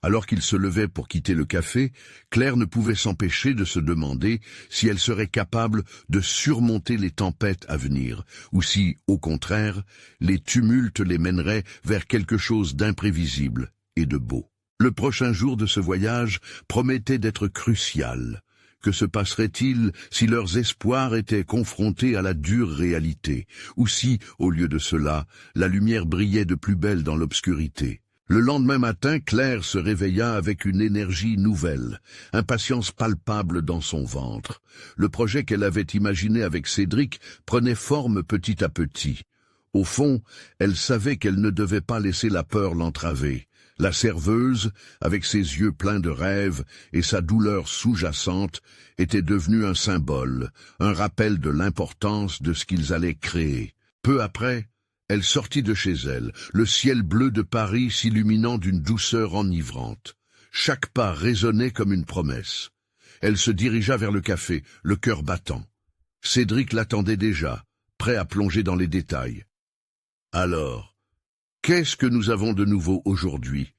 Alors qu'il se levait pour quitter le café, Claire ne pouvait s'empêcher de se demander si elle serait capable de surmonter les tempêtes à venir, ou si, au contraire, les tumultes les mèneraient vers quelque chose d'imprévisible et de beau. Le prochain jour de ce voyage promettait d'être crucial. Que se passerait-il si leurs espoirs étaient confrontés à la dure réalité, ou si, au lieu de cela, la lumière brillait de plus belle dans l'obscurité? Le lendemain matin, Claire se réveilla avec une énergie nouvelle, impatience palpable dans son ventre. Le projet qu'elle avait imaginé avec Cédric prenait forme petit à petit. Au fond, elle savait qu'elle ne devait pas laisser la peur l'entraver. La serveuse, avec ses yeux pleins de rêves et sa douleur sous-jacente, était devenue un symbole, un rappel de l'importance de ce qu'ils allaient créer. Peu après, elle sortit de chez elle, le ciel bleu de Paris s'illuminant d'une douceur enivrante. Chaque pas résonnait comme une promesse. Elle se dirigea vers le café, le cœur battant. Cédric l'attendait déjà, prêt à plonger dans les détails. « Alors, qu'est-ce que nous avons de nouveau aujourd'hui ?»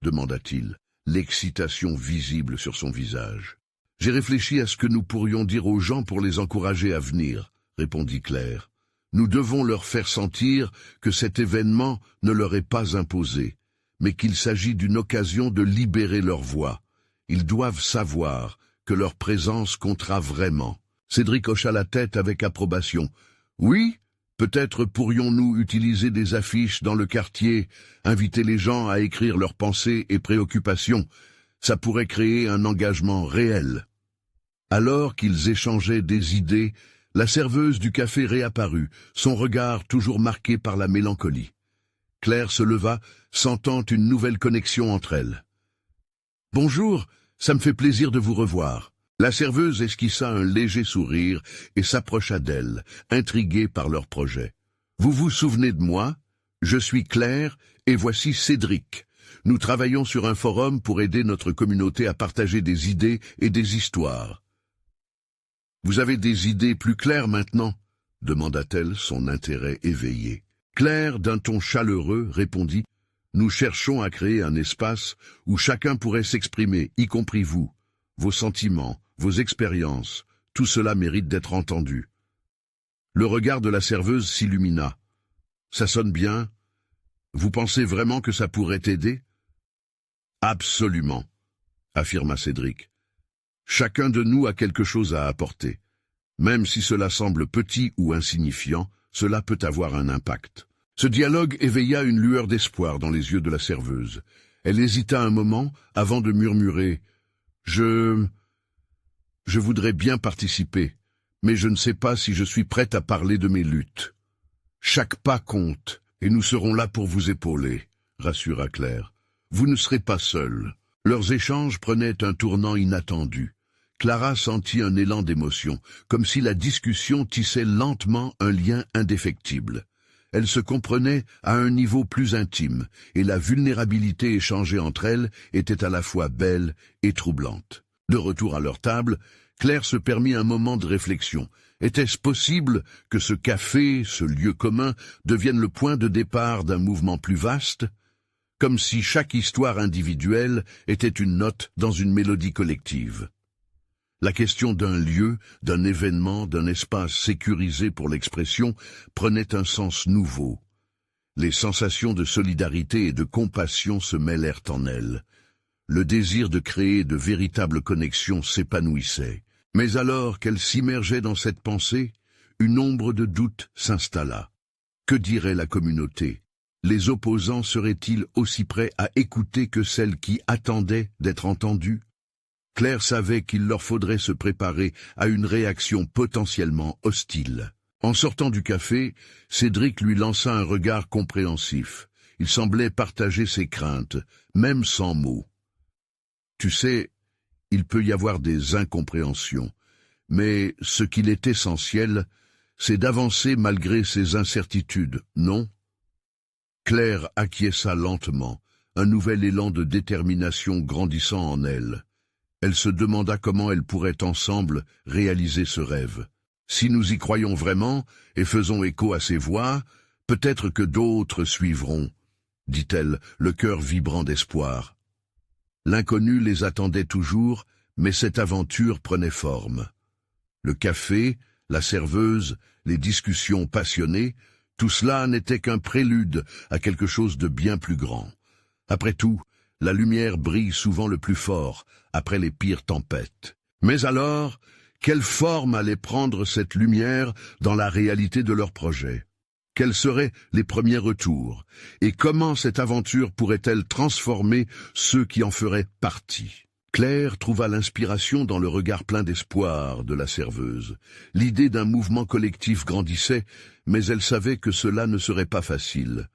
demanda-t-il, l'excitation visible sur son visage. « J'ai réfléchi à ce que nous pourrions dire aux gens pour les encourager à venir, » répondit Claire. Nous devons leur faire sentir que cet événement ne leur est pas imposé, mais qu'il s'agit d'une occasion de libérer leur voix. Ils doivent savoir que leur présence comptera vraiment. Cédric hocha la tête avec approbation. Oui, peut-être pourrions-nous utiliser des affiches dans le quartier, inviter les gens à écrire leurs pensées et préoccupations. Ça pourrait créer un engagement réel. Alors qu'ils échangeaient des idées, la serveuse du café réapparut, son regard toujours marqué par la mélancolie. Claire se leva, sentant une nouvelle connexion entre elles. « Bonjour, ça me fait plaisir de vous revoir. » La serveuse esquissa un léger sourire et s'approcha d'elle, intriguée par leur projet. « Vous vous souvenez de moi? Je suis Claire et voici Cédric. Nous travaillons sur un forum pour aider notre communauté à partager des idées et des histoires. » « Vous avez des idées plus claires maintenant ?» demanda-t-elle, son intérêt éveillé. Claire, d'un ton chaleureux, répondit « Nous cherchons à créer un espace où chacun pourrait s'exprimer, y compris vous. Vos sentiments, vos expériences, tout cela mérite d'être entendu. » Le regard de la serveuse s'illumina. « Ça sonne bien. Vous pensez vraiment que ça pourrait aider ?»« Absolument, » affirma Cédric. Chacun de nous a quelque chose à apporter. Même si cela semble petit ou insignifiant, cela peut avoir un impact. Ce dialogue éveilla une lueur d'espoir dans les yeux de la serveuse. Elle hésita un moment avant de murmurer « Je voudrais bien participer, mais je ne sais pas si je suis prête à parler de mes luttes. » « Chaque pas compte, et nous serons là pour vous épauler, » rassura Claire. « Vous ne serez pas seul. » Leurs échanges prenaient un tournant inattendu. Clara sentit un élan d'émotion, comme si la discussion tissait lentement un lien indéfectible. Elles se comprenaient à un niveau plus intime, et la vulnérabilité échangée entre elles était à la fois belle et troublante. De retour à leur table, Claire se permit un moment de réflexion. Était-ce possible que ce café, ce lieu commun, devienne le point de départ d'un mouvement plus vaste ? Comme si chaque histoire individuelle était une note dans une mélodie collective. La question d'un lieu, d'un événement, d'un espace sécurisé pour l'expression prenait un sens nouveau. Les sensations de solidarité et de compassion se mêlèrent en elles. Le désir de créer de véritables connexions s'épanouissait. Mais alors qu'elle s'immergeait dans cette pensée, une ombre de doute s'installa. Que dirait la communauté ? Les opposants seraient-ils aussi prêts à écouter que celles qui attendaient d'être entendues ? Claire savait qu'il leur faudrait se préparer à une réaction potentiellement hostile. En sortant du café, Cédric lui lança un regard compréhensif. Il semblait partager ses craintes, même sans mots. « Tu sais, il peut y avoir des incompréhensions, mais ce qu'il est essentiel, c'est d'avancer malgré ces incertitudes, non ?» Claire acquiesça lentement, un nouvel élan de détermination grandissant en elle. Elle se demanda comment elles pourraient ensemble réaliser ce rêve. Si nous y croyons vraiment et faisons écho à ces voix, peut-être que d'autres suivront, dit-elle, le cœur vibrant d'espoir. L'inconnu les attendait toujours, mais cette aventure prenait forme. Le café, la serveuse, les discussions passionnées, tout cela n'était qu'un prélude à quelque chose de bien plus grand. Après tout, la lumière brille souvent le plus fort, après les pires tempêtes. Mais alors, quelle forme allait prendre cette lumière dans la réalité de leur projet? Quels seraient les premiers retours? Et comment cette aventure pourrait-elle transformer ceux qui en feraient partie? Claire trouva l'inspiration dans le regard plein d'espoir de la serveuse. L'idée d'un mouvement collectif grandissait, mais elle savait que cela ne serait pas facile.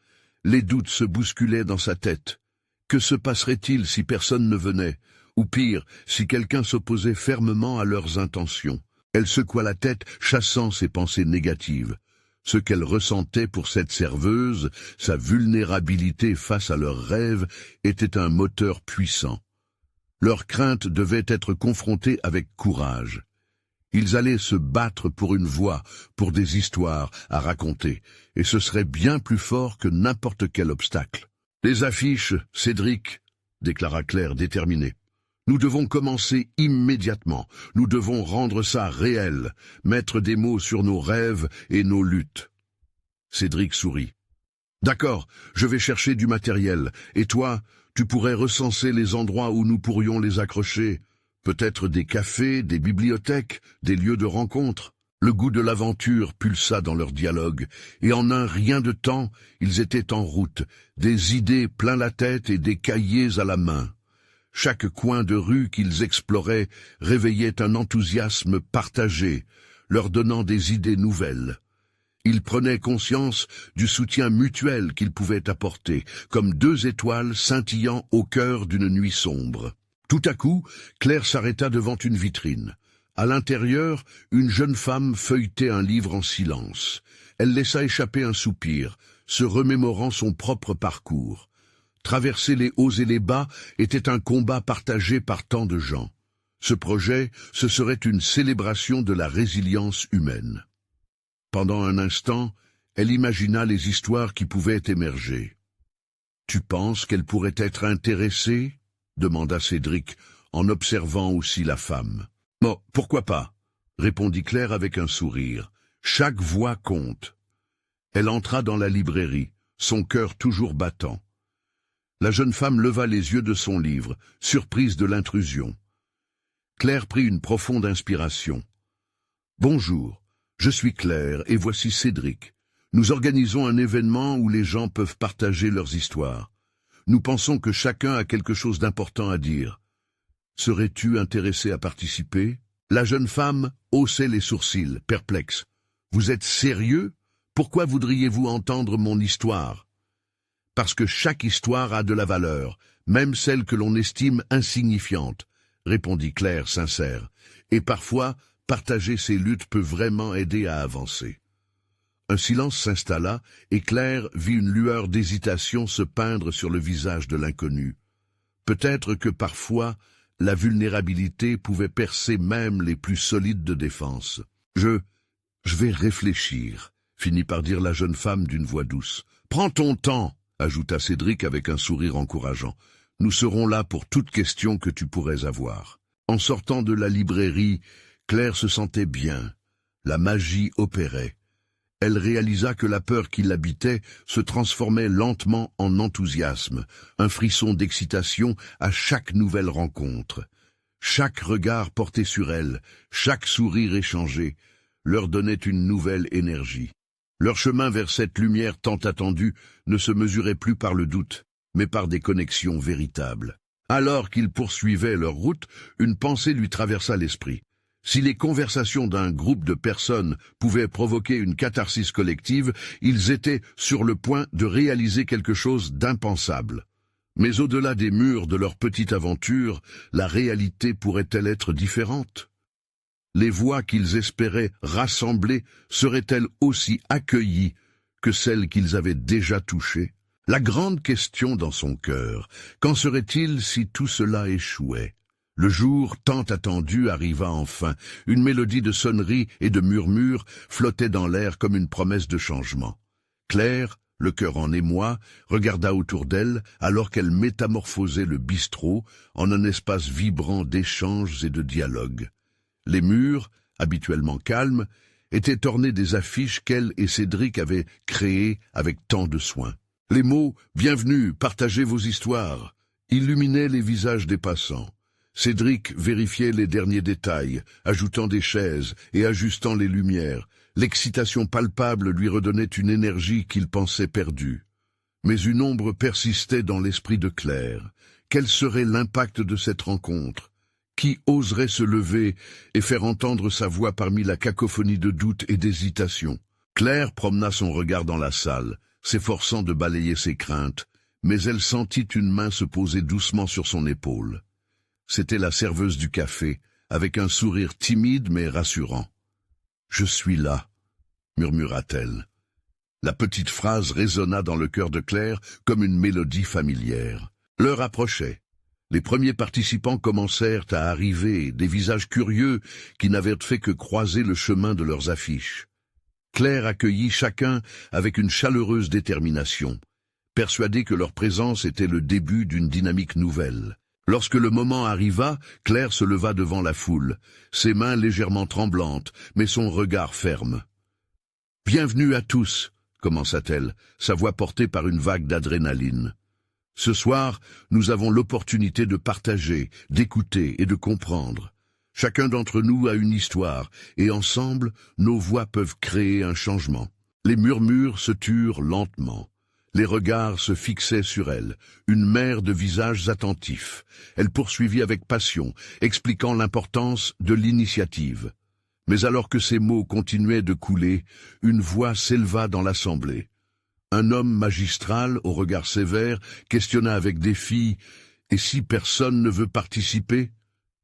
Les doutes se bousculaient dans sa tête. Que se passerait-il si personne ne venait? Ou pire, si quelqu'un s'opposait fermement à leurs intentions? Elle secoua la tête, chassant ses pensées négatives. Ce qu'elle ressentait pour cette serveuse, sa vulnérabilité face à leurs rêves, était un moteur puissant. Leurs craintes devaient être confrontées avec courage. Ils allaient se battre pour une voix, pour des histoires à raconter, et ce serait bien plus fort que n'importe quel obstacle. « Les affiches, Cédric !» déclara Claire déterminée. « Nous devons commencer immédiatement. Nous devons rendre ça réel, mettre des mots sur nos rêves et nos luttes. » Cédric sourit. « D'accord, je vais chercher du matériel. Et toi, tu pourrais recenser les endroits où nous pourrions les accrocher. Peut-être des cafés, des bibliothèques, des lieux de rencontre. » Le goût de l'aventure pulsa dans leur dialogue, et en un rien de temps, ils étaient en route, des idées plein la tête et des cahiers à la main. Chaque coin de rue qu'ils exploraient réveillait un enthousiasme partagé, leur donnant des idées nouvelles. Ils prenaient conscience du soutien mutuel qu'ils pouvaient apporter, comme deux étoiles scintillant au cœur d'une nuit sombre. Tout à coup, Claire s'arrêta devant une vitrine. À l'intérieur, une jeune femme feuilletait un livre en silence. Elle laissa échapper un soupir, se remémorant son propre parcours. Traverser les hauts et les bas était un combat partagé par tant de gens. Ce projet, ce serait une célébration de la résilience humaine. Pendant un instant, elle imagina les histoires qui pouvaient émerger. « Tu penses qu'elle pourrait être intéressée ?» demanda Cédric, en observant aussi la femme. « Bon, pourquoi pas ?» répondit Claire avec un sourire. « Chaque voix compte. » Elle entra dans la librairie, son cœur toujours battant. La jeune femme leva les yeux de son livre, surprise de l'intrusion. Claire prit une profonde inspiration. « Bonjour, je suis Claire et voici Cédric. Nous organisons un événement où les gens peuvent partager leurs histoires. Nous pensons que chacun a quelque chose d'important à dire. Serais-tu intéressé à participer ?» La jeune femme haussait les sourcils, perplexe. « Vous êtes sérieux? Pourquoi voudriez-vous entendre mon histoire ?»« Parce que chaque histoire a de la valeur, même celle que l'on estime insignifiante, » répondit Claire sincère. « Et parfois, partager ces luttes peut vraiment aider à avancer. » Un silence s'installa et Claire vit une lueur d'hésitation se peindre sur le visage de l'inconnu. Peut-être que parfois, la vulnérabilité pouvait percer même les plus solides de défense. « Je vais réfléchir », finit par dire la jeune femme d'une voix douce. « Prends ton temps », ajouta Cédric avec un sourire encourageant. « Nous serons là pour toute question que tu pourrais avoir. » En sortant de la librairie, Claire se sentait bien. La magie opérait. Elle réalisa que la peur qui l'habitait se transformait lentement en enthousiasme, un frisson d'excitation à chaque nouvelle rencontre. Chaque regard porté sur elle, chaque sourire échangé, leur donnait une nouvelle énergie. Leur chemin vers cette lumière tant attendue ne se mesurait plus par le doute, mais par des connexions véritables. Alors qu'ils poursuivaient leur route, une pensée lui traversa l'esprit. Si les conversations d'un groupe de personnes pouvaient provoquer une catharsis collective, ils étaient sur le point de réaliser quelque chose d'impensable. Mais au-delà des murs de leur petite aventure, la réalité pourrait-elle être différente? Les voix qu'ils espéraient rassembler seraient-elles aussi accueillies que celles qu'ils avaient déjà touchées? La grande question dans son cœur, qu'en serait-il si tout cela échouait? Le jour tant attendu arriva enfin. Une mélodie de sonneries et de murmures flottait dans l'air comme une promesse de changement. Claire le cœur en émoi, regarda autour d'elle alors qu'elle métamorphosait le bistrot en un espace vibrant d'échanges et de dialogues. Les murs, habituellement calmes, étaient ornés des affiches qu'elle et Cédric avaient créées avec tant de soin. Les mots « Bienvenue, partagez vos histoires » illuminaient les visages des passants. Cédric vérifiait les derniers détails, ajoutant des chaises et ajustant les lumières. L'excitation palpable lui redonnait une énergie qu'il pensait perdue. Mais une ombre persistait dans l'esprit de Claire. Quel serait l'impact de cette rencontre? Qui oserait se lever et faire entendre sa voix parmi la cacophonie de doutes et d'hésitation? Claire promena son regard dans la salle, s'efforçant de balayer ses craintes, mais elle sentit une main se poser doucement sur son épaule. C'était la serveuse du café, avec un sourire timide mais rassurant. « Je suis là », murmura-t-elle. La petite phrase résonna dans le cœur de Claire comme une mélodie familière. L'heure approchait. Les premiers participants commencèrent à arriver, des visages curieux qui n'avaient fait que croiser le chemin de leurs affiches. Claire accueillit chacun avec une chaleureuse détermination, persuadée que leur présence était le début d'une dynamique nouvelle. Lorsque le moment arriva, Claire se leva devant la foule, ses mains légèrement tremblantes, mais son regard ferme. « Bienvenue à tous », commença-t-elle, sa voix portée par une vague d'adrénaline. « Ce soir, nous avons l'opportunité de partager, d'écouter et de comprendre. Chacun d'entre nous a une histoire, et ensemble, nos voix peuvent créer un changement. » Les murmures se turent lentement. Les regards se fixaient sur elle, une mer de visages attentifs. Elle poursuivit avec passion, expliquant l'importance de l'initiative. Mais alors que ces mots continuaient de couler, une voix s'éleva dans l'assemblée. Un homme magistral, au regard sévère, questionna avec défi « Et si personne ne veut participer,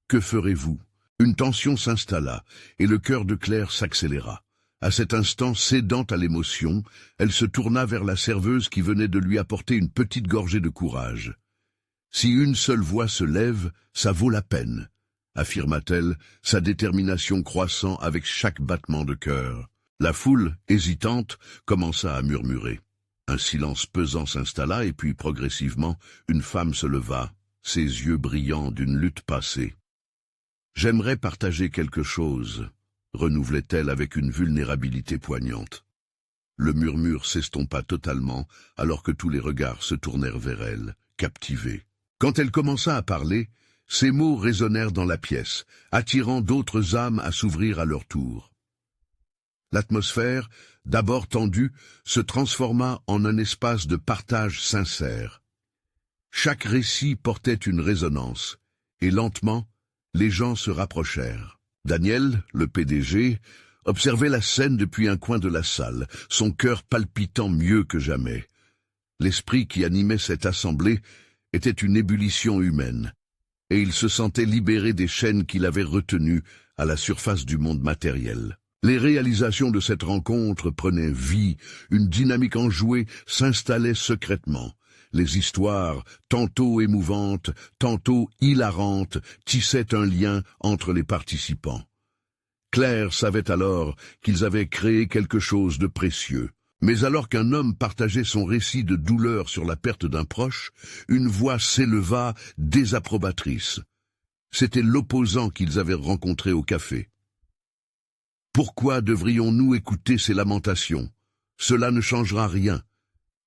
que ferez-vous » Une tension s'installa, et le cœur de Claire s'accéléra. À cet instant, cédant à l'émotion, elle se tourna vers la serveuse qui venait de lui apporter une petite gorgée de courage. « Si une seule voix se lève, ça vaut la peine », affirma-t-elle, sa détermination croissant avec chaque battement de cœur. La foule, hésitante, commença à murmurer. Un silence pesant s'installa et puis, progressivement, une femme se leva, ses yeux brillants d'une lutte passée. « J'aimerais partager quelque chose », renouvelait-elle avec une vulnérabilité poignante. Le murmure s'estompa totalement, alors que tous les regards se tournèrent vers elle, captivés. Quand elle commença à parler, ces mots résonnèrent dans la pièce, attirant d'autres âmes à s'ouvrir à leur tour. L'atmosphère, d'abord tendue, se transforma en un espace de partage sincère. Chaque récit portait une résonance, et lentement, les gens se rapprochèrent. Daniel, le PDG, observait la scène depuis un coin de la salle, son cœur palpitant mieux que jamais. L'esprit qui animait cette assemblée était une ébullition humaine, et il se sentait libéré des chaînes qui l'avaient retenu à la surface du monde matériel. Les réalisations de cette rencontre prenaient vie, une dynamique enjouée s'installait secrètement. Les histoires, tantôt émouvantes, tantôt hilarantes, tissaient un lien entre les participants. Claire savait alors qu'ils avaient créé quelque chose de précieux. Mais alors qu'un homme partageait son récit de douleur sur la perte d'un proche, une voix s'éleva désapprobatrice. C'était l'opposant qu'ils avaient rencontré au café. « Pourquoi devrions-nous écouter ces lamentations? Cela ne changera rien.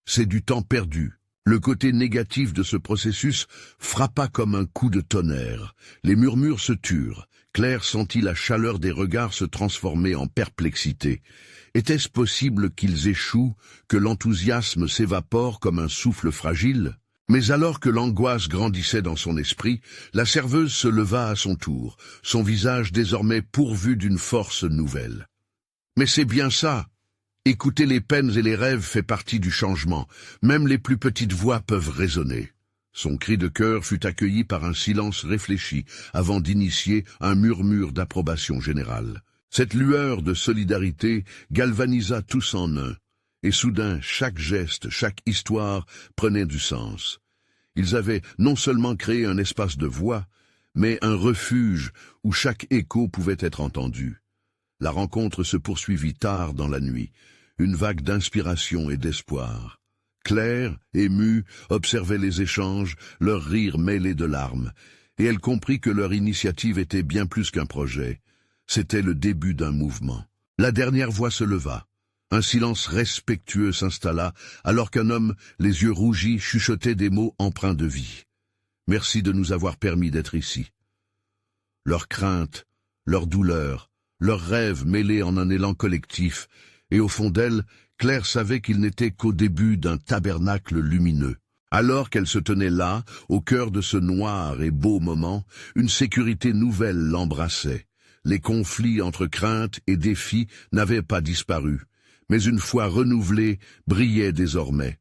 C'est du temps perdu. » Le côté négatif de ce processus frappa comme un coup de tonnerre. Les murmures se turent. Claire sentit la chaleur des regards se transformer en perplexité. Était-ce possible qu'ils échouent, que l'enthousiasme s'évapore comme un souffle fragile? Mais alors que l'angoisse grandissait dans son esprit, la serveuse se leva à son tour, son visage désormais pourvu d'une force nouvelle. « Mais c'est bien ça! Écouter les peines et les rêves fait partie du changement. Même les plus petites voix peuvent résonner. » Son cri de cœur fut accueilli par un silence réfléchi avant d'initier un murmure d'approbation générale. Cette lueur de solidarité galvanisa tous en un, et soudain chaque geste, chaque histoire prenait du sens. Ils avaient non seulement créé un espace de voix, mais un refuge où chaque écho pouvait être entendu. La rencontre se poursuivit tard dans la nuit. une vague d'inspiration et d'espoir. Claire, émue, observait les échanges, leurs rires mêlés de larmes, et elle comprit que leur initiative était bien plus qu'un projet. C'était le début d'un mouvement. La dernière voix se leva. Un silence respectueux s'installa, alors qu'un homme, les yeux rougis, chuchotait des mots empreints de vie. « Merci de nous avoir permis d'être ici. » Leurs craintes, leurs douleurs, leurs rêves mêlés en un élan collectif, et au fond d'elle, Claire savait qu'il n'était qu'au début d'un tabernacle lumineux. Alors qu'elle se tenait là, au cœur de ce noir et beau moment, une sécurité nouvelle l'embrassait. Les conflits entre craintes et défis n'avaient pas disparu, mais une foi renouvelée brillait désormais.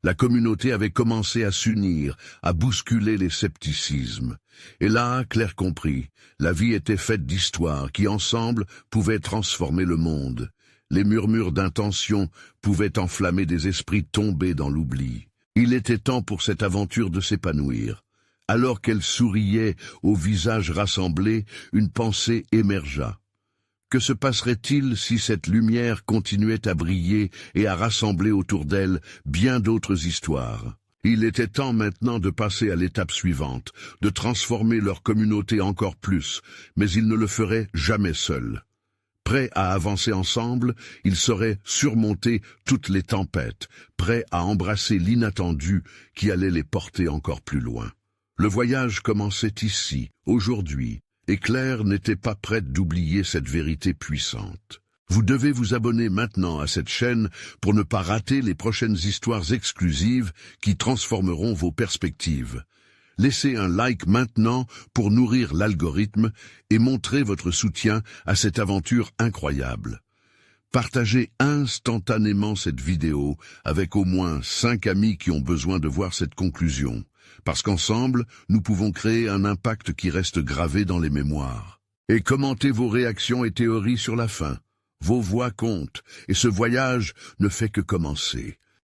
La communauté avait commencé à s'unir, à bousculer les scepticismes. Et là, Claire comprit, la vie était faite d'histoires qui, ensemble, pouvaient transformer le monde. Les murmures d'intention pouvaient enflammer des esprits tombés dans l'oubli. Il était temps pour cette aventure de s'épanouir. Alors qu'elle souriait au visage rassemblé, une pensée émergea. Que se passerait-il si cette lumière continuait à briller et à rassembler autour d'elle bien d'autres histoires? Il était temps maintenant de passer à l'étape suivante, de transformer leur communauté encore plus, mais ils ne le feraient jamais seuls. Prêts à avancer ensemble, ils sauraient surmonter toutes les tempêtes, prêts à embrasser l'inattendu qui allait les porter encore plus loin. Le voyage commençait ici, aujourd'hui, et Claire n'était pas prête d'oublier cette vérité puissante. Vous devez vous abonner maintenant à cette chaîne pour ne pas rater les prochaines histoires exclusives qui transformeront vos perspectives. Laissez un like maintenant pour nourrir l'algorithme et montrer votre soutien à cette aventure incroyable. Partagez instantanément cette vidéo avec au moins 5 amis qui ont besoin de voir cette conclusion, parce qu'ensemble, nous pouvons créer un impact qui reste gravé dans les mémoires. Et commentez vos réactions et théories sur la fin. Vos voix comptent, et ce voyage ne fait que commencer.